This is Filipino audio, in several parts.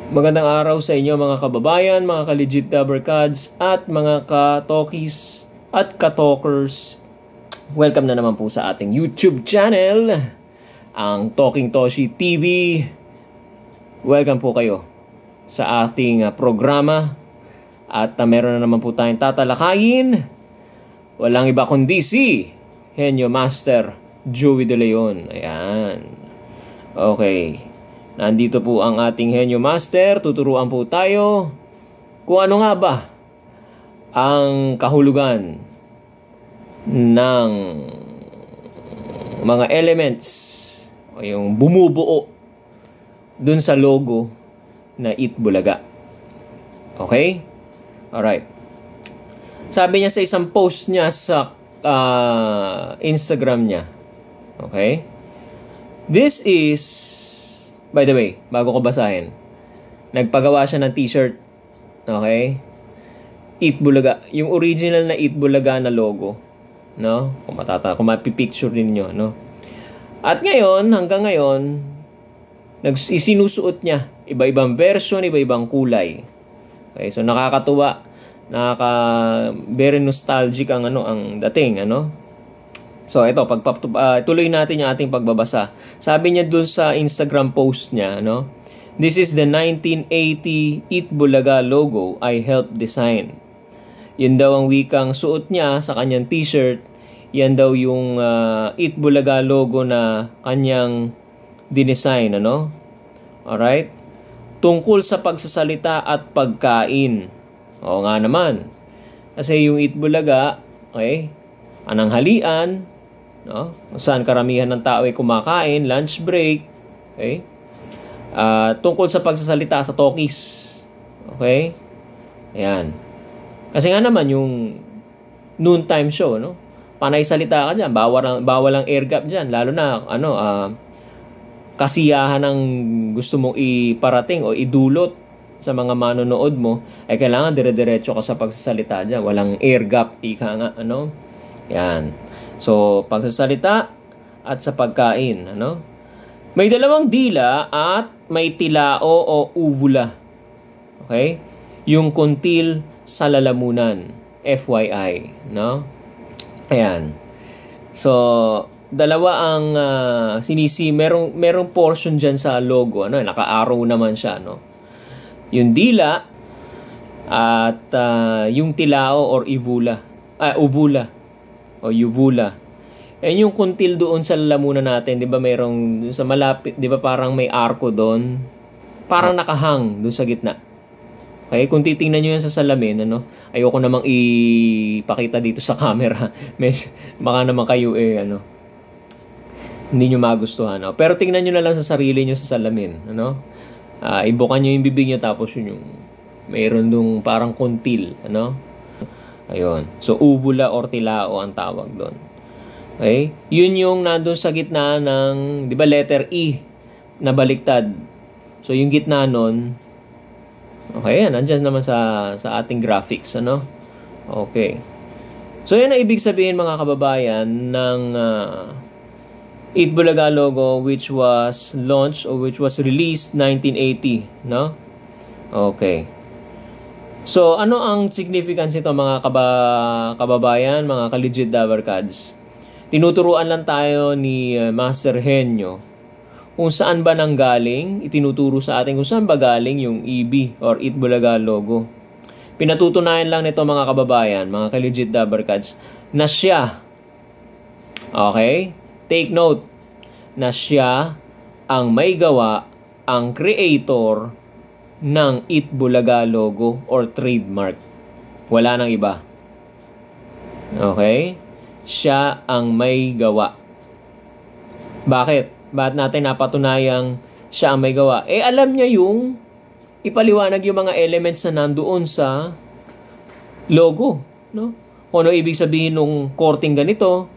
Magandang araw sa inyo mga kababayan, mga ka-legit Dabarkads at mga ka-talkies at ka-talkers. Welcome na naman po sa ating YouTube channel, ang Talking Toshi TV. Welcome po kayo sa ating programa at meron na naman po tayong tatalakayin. Walang iba kundi si Henyo Master Joey De Leon. Ayan. Okay. Nandito po ang ating Henyo Master. Tuturuan po tayo kung ano nga ba ang kahulugan ng mga elements o yung bumubuo dun sa logo na Itbulaga. Okay? Alright. Sabi niya sa isang post niya sa Instagram niya. Okay? This is, by the way, bago ko basahin, nagpagawa siya ng t-shirt. Okay? Itbulaga. Yung original na Itbulaga na logo. No? Kung mapipicture ninyo. No? At ngayon, hanggang ngayon, isinusuot niya. Iba-ibang version, iba-ibang kulay. Okay? So, nakakatuwa. Very nostalgic ang dating, So ito, tuloy natin yung ating pagbabasa. Sabi niya dun sa Instagram post niya, This is the 1980 Itbulaga logo I helped design. Yun daw ang wikang suot niya sa kanyang t-shirt. Yan daw yung Itbulaga logo na kanyang dinesign, Alright? Tungkol sa pagsasalita at pagkain. Oo nga naman. Kasi yung Itbulaga, okay, ananghalian, saan karamihan ng tao ay kumakain, lunch break, okay, tungkol sa pagsasalita sa talkies. Okay? Ayan. Kasi nga naman yung noontime show, panay salita ka dyan, bawal ang air gap dyan, lalo na kasiyahan ng gusto mong iparating o idulot sa mga manonood mo, ay kailangan dire-diretso ka sa pagsasalita dyan. Walang air gap, ika nga, Yan. So, pagsasalita at sa pagkain, May dalawang dila at may tilao o uvula. Okay? Yung kuntil sa lalamunan. FYI, Ayan. So, dalawa ang merong portion dyan sa logo, naka-arrow naman siya, Yung dila at yung tilao or uvula o uvula. And yung kuntil doon sa lalamunan natin, 'di ba, mayroong sa malapit, 'di ba, parang may arko doon. Parang nakahang doon sa gitna. Okay, kung titingnan niyo yan sa salamin, ayoko namang ipakita dito sa camera. Baka naman kayo hindi niyo magustuhan, Pero tingnan niyo na lang sa sarili niyo sa salamin, ibukan nyo yung bibig nyo, tapos yun yung mayroon dong parang kuntil, Ayun. So, uvula or tilao ang tawag doon. Okay? Yun yung nandun sa gitna ng, di ba, letter E na baliktad. So, yung gitna nun, okay, yan, nandyan naman sa ating graphics, Okay. So, yan ang ibig sabihin, mga kababayan, ng Itbulaga logo, which was launched or which was released 1980, Okay. So, ano ang significance ito, mga kababayan, mga ka-legit Dabarkads? Tinuturuan lang tayo ni Master Henyo kung saan ba nanggaling, itinuturo sa atin kung saan ba galing yung EB or Itbulaga logo. Pinatutunayan lang nito, mga kababayan, mga ka-legit Dabarkads, na siya, okay, take note, na siya ang may gawa, ang creator ng Itbulaga logo or trademark. Wala nang iba. Okay? Siya ang may gawa. Bakit? Bakit natin napatunayang siya ang may gawa? Alam niya yung ipaliwanag yung mga elements na nandoon sa logo. Kung ano ibig sabihin nung korting ganito,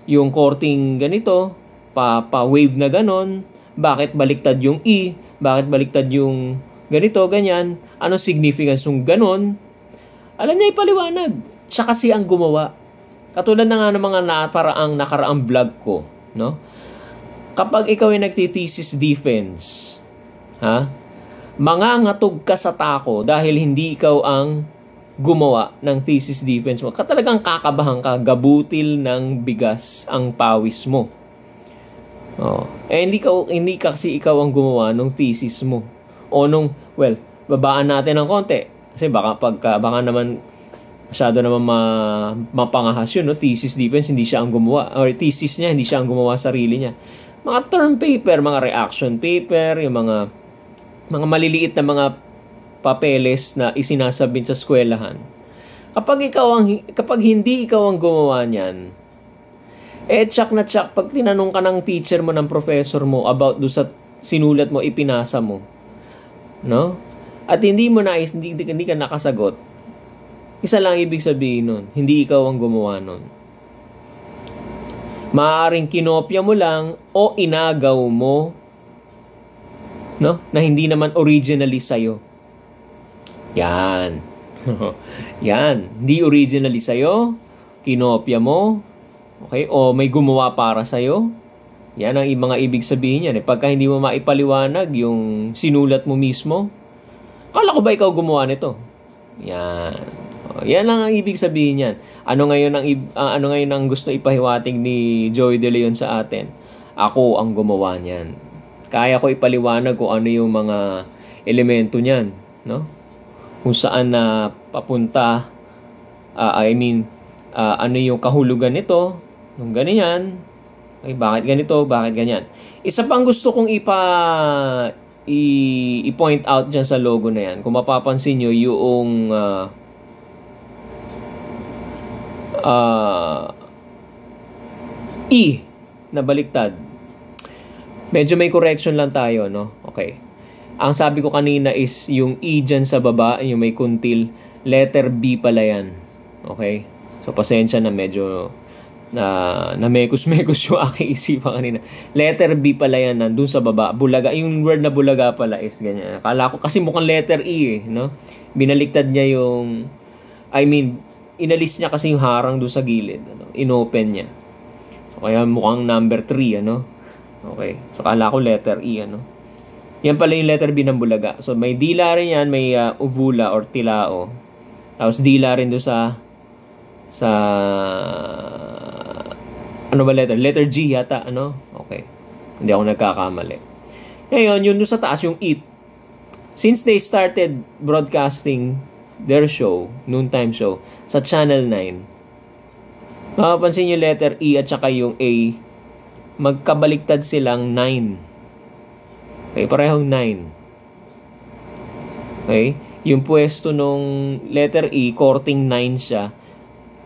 yung korting ganito, pa-wave na ganon, bakit baliktad yung E, bakit baliktad yung ganito, ganyan, ano significance yung ganon, alam niya ipaliwanag. Siya kasi ang gumawa. Katulad na nga ng mga nakaraang vlog ko, Kapag ikaw ay nagti-thesis defense, mangangatog ka sa tako dahil hindi ikaw ang gumawa ng thesis defense mo. Talagang kakabahan ka, gabutil ng bigas ang pawis mo. Hindi kasi ikaw ang gumawa ng thesis mo. O babaan natin ng konti. Kasi baka naman masyado naman mapangahas yun, no? Thesis defense, hindi siya ang gumawa. Or thesis niya, hindi siya ang gumawa sarili niya. Mga term paper, mga reaction paper, yung mga maliliit na mga papeles na isinasabit sa eskwelahan. Kapag hindi ikaw ang gumawa niyan, tsak na tsak, pag tinanong ka ng teacher mo, ng professor mo, about do sa sinulat mo, ipinasa mo, no? At hindi ka nakasagot, isa lang ibig sabihin nun, hindi ikaw ang gumawa nun. Maaaring kinopya mo lang o inagaw mo, no? Na hindi naman originally sa'yo. Yan. Yan. Hindi originally sa'yo, kinopya mo, okay? O may gumawa para sa'yo. Yan ang mga ibig sabihin yan. Pagka hindi mo maipaliwanag yung sinulat mo mismo, kala ko ba ikaw gumawa nito? Yan. Yan lang ang ibig sabihin yan. Ano ngayon ang gusto ipahiwatig ni Joey De Leon sa atin? Ako ang gumawa niyan. Kaya ko ipaliwanag kung ano yung mga elemento niyan, no? Kung saan na papunta, ano yung kahulugan nito, nung ganyan, okay, bakit ganito, bakit ganyan. Isa pang gusto kong i-point out dyan sa logo na yan. Kung mapapansin nyo, yung E na baliktad. Medyo may correction lang tayo, no? Okay. Ang sabi ko kanina is yung E dyan sa baba, yung may kuntil, letter B pala yan. Okay? So, pasensya na medyo na mekos-mekos yung aking isipan kanina. Letter B pala yan, nandun sa baba. Bulaga. Yung word na bulaga pala is ganyan. Akala ko, kasi mukhang letter E no? Binaliktad niya yung, inalis niya kasi yung harang doon sa gilid. Inopen niya. So, kaya mukhang number 3, Okay. So, akala ko letter E, Yan pala yung letter B ng bulaga. So, may dila rin yan, may uvula or tilao. Tapos, dila rin doon sa ano ba letter? Letter G yata, Okay. Hindi ako nagkakamali. Ngayon, yun doon sa taas, yung EAT. Since they started broadcasting their show, noontime show, sa Channel 9, mapapansin yung letter E at saka yung A, magkabaliktad silang 9. Okay, parehong 9. Okay? Yung pwesto nung letter E, korting 9 siya,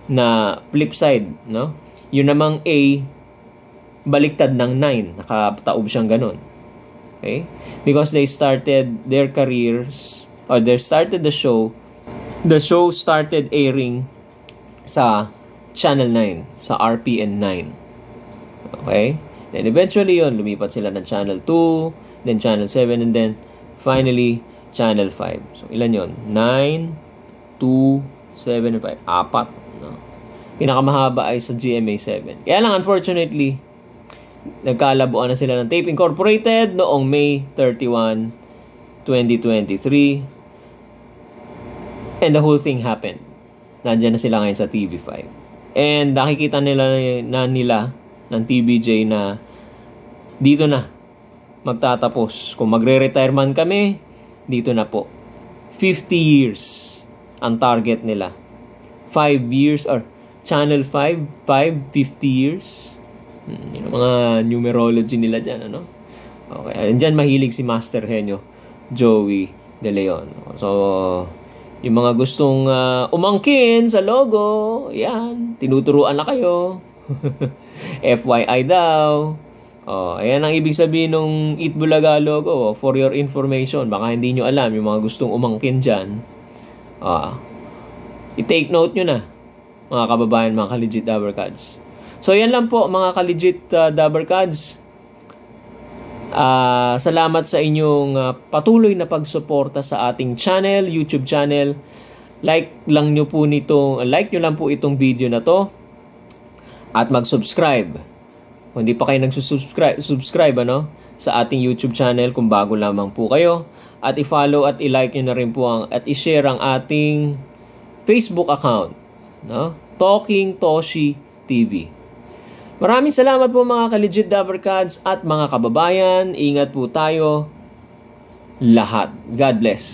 na flip side, no? Yun namang A, baliktad ng 9. Nakataob siyang ganun. Okay? Because they started their careers, or they started the show started airing sa Channel 9, sa RPN 9. Okay? Then eventually yun, lumipat sila ng Channel 2, then Channel 7, and then finally Channel 5. So ilan yun? 9, 2, 7, and 5. 4. No? Pinakamahaba ay sa GMA 7. Kaya lang, unfortunately, nagkalabuan na sila ng Tape Incorporated noong May 31, 2023. And the whole thing happened. Nandiyan na sila ngayon sa TV5. And nakikita nila ng TVJ na dito na magtatapos. Kung magre-retire man kami, dito na po. 50 years ang target nila. 5 years, or Channel 5, 50 years. Yun ang mga numerology nila dyan, Okay, and dyan mahilig si Master Henyo, Joey De Leon. So, yung mga gustong umangkin sa logo, yan, tinuturuan na kayo. FYI daw. Ayan ang ibig sabihin ng Eat Bulaga logo. For your information, baka hindi nyo alam yung mga gustong umangkin dyan. I-take note nyo na, mga kababayan, mga ka-legit Dabbercads. So, yan lang po, mga ka-legit Dabbercads. Salamat sa inyong patuloy na pagsuporta sa ating channel, YouTube channel. Like nyo lang po itong video na to. At mag-subscribe. Kung hindi pa kayo nagsusubscribe sa ating YouTube channel, kung bago lamang po kayo, at i-follow at i-like nyo na rin po at i-share ang ating Facebook account, no? Talking Toshi TV. Maraming salamat po mga ka-legit Dabbercads at mga kababayan. Ingat po tayo lahat. God bless.